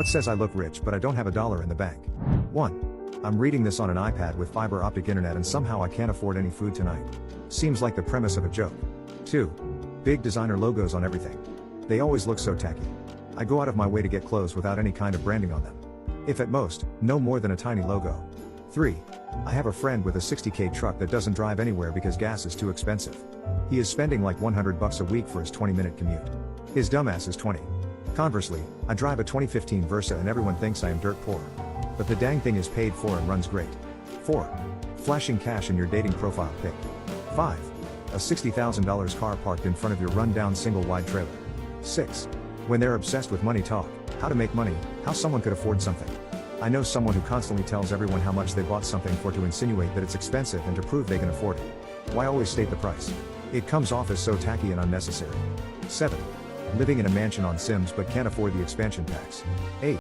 What says I look rich but I don't have a dollar in the bank? 1. I'm reading this on an iPad with fiber optic internet and somehow I can't afford any food tonight. Seems like the premise of a joke. 2. Big designer logos on everything. They always look so tacky. I go out of my way to get clothes without any kind of branding on them. If at most, no more than a tiny logo. 3. I have a friend with a 60k truck that doesn't drive anywhere because gas is too expensive. He is spending like $100 a week for his 20-minute commute. His dumbass is 20. Conversely, I drive a 2015 Versa and everyone thinks I am dirt poor. But the dang thing is paid for and runs great. 4. Flashing cash in your dating profile pic. 5. A $60,000 car parked in front of your run-down single-wide trailer. 6. When they're obsessed with money talk, how to make money, how someone could afford something. I know someone who constantly tells everyone how much they bought something for to insinuate that it's expensive and to prove they can afford it. Why always state the price? It comes off as so tacky and unnecessary. 7. Living in a mansion on Sims but can't afford the expansion packs. 8.